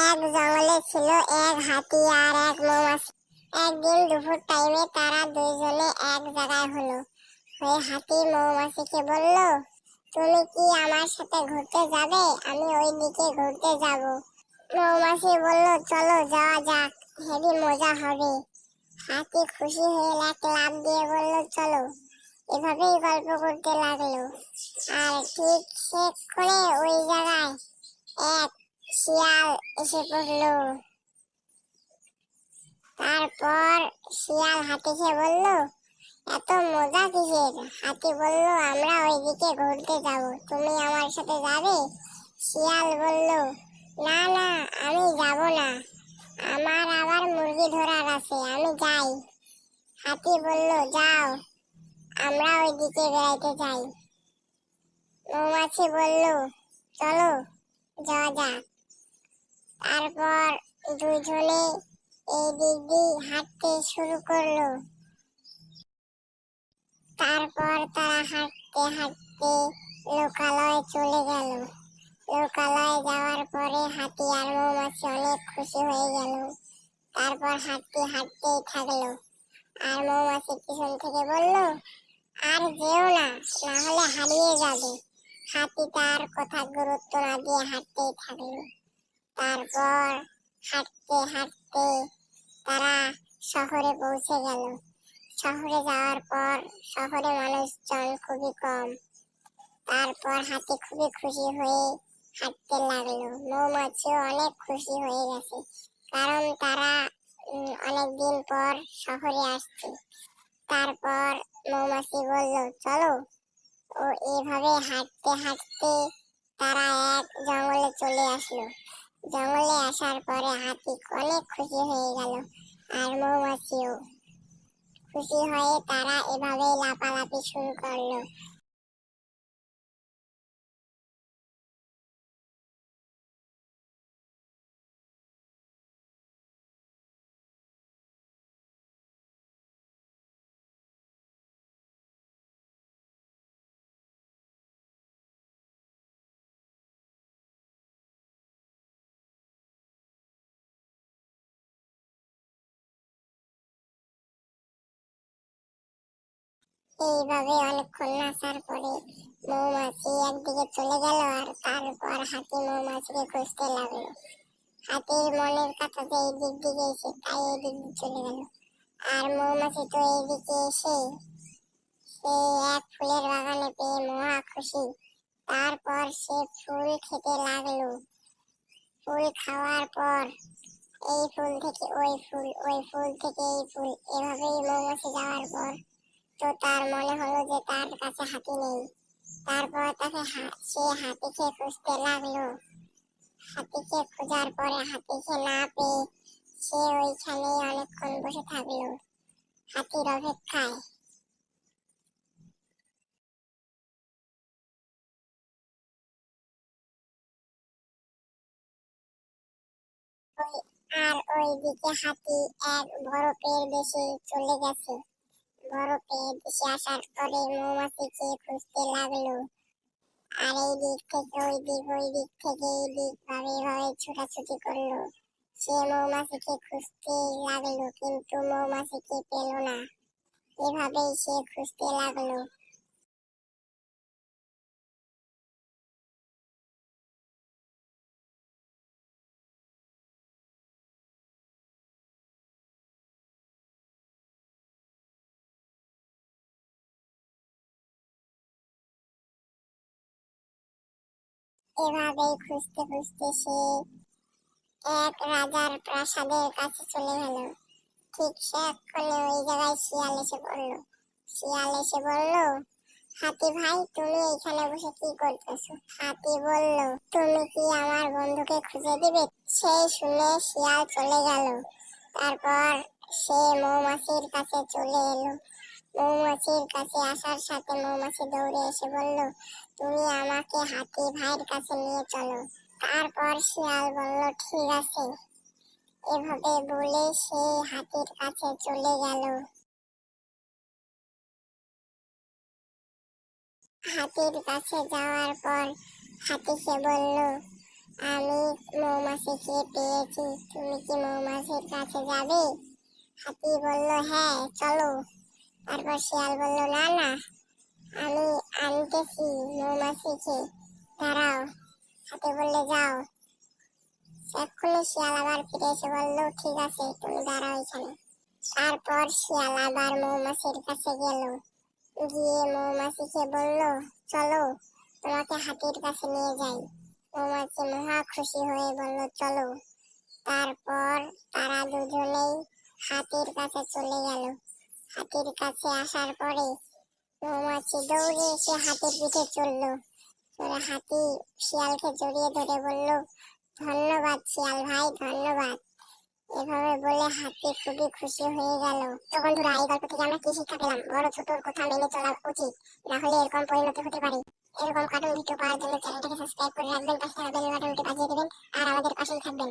এক জঙ্গলে ছিল এক হাতি আর এক মৌমাছি। একদিন দুপুর টাইমে তারা দুইজনে এক জায়গায় হয়ে হাতি মৌমাছিকে বলল, তুমি কি আমার সাথে ঘুরতে যাবে? আমি ওই দিকে ঘুরতে যাব। মৌমাছি বলল, চলো যাওয়া যাক, হেবি মজা হবে। হাতি খুশি হয়ে এক লাফ দিয়ে বলল, চলো। এভাবেই গল্প করতে লাগলো। আর ঠিক সেক্ষণে ওই জায়গায় এক শিয়াল এসে পড়লো। তারপর শিয়াল হাতিকে বলল, এত মজা কিসের? হাতি বলল, আমরা ওইদিকে ঘুরতে যাব, তুমি আমার সাথে যাবে? শিয়াল বলল, না না, আমি যাব না, আমার আবার মুরগি ধরার আছে, আমি যাই। হাতি বলল, যাও, আমরা ওইদিকে বেড়াইতে যাই। মৌমাছি বলল, চলো যাওয়া যাক। তারপর দুইজনে এই দিক দিয়ে হাঁটতে শুরু করলো। তারপর তারা হাঁটতে হাঁটতে লোকালয়ে চলে গেল। লোকালয়ে যাওয়ার পরে হাতি আর মৌমাছি অনেক খুশি হয়ে গেল। তারপর হাঁটতে হাঁটতেই থাকলো। আর মৌমাছি পিছন থেকে বলল, আর যেও না, না হলে হারিয়ে যাবে। হাতি তার কথা গুরুত্ব না দিয়ে হাঁটতেই থাকলো। তারপর হাঁটতে হাঁটতে তারা শহরে পৌঁছে গেল। শহরে যাওয়ার পর শহরে মানুষজন খুবই কম। তারপর হাতি খুবই খুশি হয়ে হাঁটতে লাগলো। মৌমাছিও অনেক খুশি হয়ে গেছে, কারণ তারা অনেকদিন পর শহরে আসছে। তারপর মৌমাছি বলল, চলো। ও এভাবে হাঁটতে হাঁটতে তারা এক জঙ্গলে চলে আসলো। জঙ্গলে আসার পরে হাতি অনেক খুশি হয়ে গেল, আর মৌমাছিও খুশি হয়ে তারা এভাবে লাফালাফি শুরু করলো। এইভাবে অনেকক্ষণ নাচার পরে মৌমাছি একদিকে চলে গেল, আর তারপর হাতি মৌমাছিকে খুঁজতে লাগলো। হাতির মনের কথা যে এই দিক দিয়ে গেছে, তাই এই দিক দিয়ে চলে গেল। আর মৌমাছি তো এইদিকে এসে সে এক ফুলের বাগানে পেয়ে মহা খুশি। তারপর সে ফুল খেতে লাগলো। ফুল খাওয়ার পর এই ফুল থেকে ওই ফুল, ওই ফুল থেকে এই ফুল, এভাবেই মৌমাছি যাওয়ার পর তো তার মনে হলো যে তার কাছে হাতি নেই। তারপর তাকে সে হাতিকে খুঁজতে লাগলো। হাতিকে খোঁজার পরে হাতিকে না পেয়ে সে ওইখানে অনেকক্ষণ বসে থাকলো হাতির অপেক্ষায়। আর ওইদিকে হাতি এক বরফের দেশে চলে গেছে। বরফের দেশে আসার পরে মৌমাছিকে খুঁজতে লাগলো। আর এই দিক থেকে ওই দিক, ওই দিক থেকে এই দিক, ভাবে ভাবে ছোটাছুটি করলো। সে মৌমাছিকে খুঁজতে লাগলো, কিন্তু মৌমাছিকে পেল না। এভাবেই সে খুঁজতে লাগলো। এভাবেই খুঁজতে খুঁজতে সে এক রাজার প্রাসাদের কাছে চলে গেল। ঠিক সেক্ষণে ওই জায়গায় শিয়াল এসে পড়লো। শিয়াল এসে বলল, হাতি ভাই, তুমি এখানে বসে কি করতেছো? হাতি বলল, তুমি কি আমার বন্ধুকে খুঁজে দিবে? সেই শুনে শিয়াল চলে গেল। তারপর সে মৌমাছির কাছে চলে এলো। মৌমাছির কাছে আসার সাথে মৌমাছি দৌড়ে এসে বলল, তুমি আমাকে হাতি ভাইয়ের কাছে নিয়ে চলো। তারপর শিয়াল বলল, ঠিক আছে। এভাবে বলে সে হাতির কাছে চলে গেল। হাতির কাছে যাওয়ার পর হাতিকে বলল, আমি মৌমাছিকে পেয়েছি, তুমি কি মৌমাছির কাছে যাবে? হাতি বলল, হ্যাঁ চলো। তারপর শিয়াল বলল, না না, আমি আনতেছি মৌমাছিকে, দাঁড়াও। হাতি বললে, যাও। এক্ষুনি শিয়াল আবার ফিরে এসে বলল, ঠিক আছে, তুমি দাঁড়াও এখানে। তারপর শিয়াল আবার মৌমাছির কাছে গেল, গিয়ে মৌমাছিকে বলল, চলো তোমাকে হাতির কাছে নিয়ে যাই। মৌমাছি মহা খুশি হয়ে বলল, চলো। তারপর তারা দুজনেই হাতির কাছে চলে গেল। হাতির কাছে আসার পরে মৌমাছি দৌড়ে এসে হাতির পিঠে চললো। চলে হাতি শিয়ালকে জড়িয়ে ধরে বলল, ধন্যবাদ শিয়াল ভাই, ধন্যবাদ। এভাবে বলে হাতি খুবই খুশি হয়ে গেল। তো বন্ধুরা, এই গল্প থেকে আমরা কি শিক্ষা পেলাম? বড় ছোটর কথা মেনে চলা উচিত, না হলে এরকম পরিণতি হতে পারে। এরকম কার্টুন ভিডিও পাওয়ার জন্য চ্যানেলটাকে সাবস্ক্রাইব করে রাখবেন, পাশে থাকা বেল বাটনটি বাজিয়ে দেবেন আর আমাদের পাশেই থাকবেন।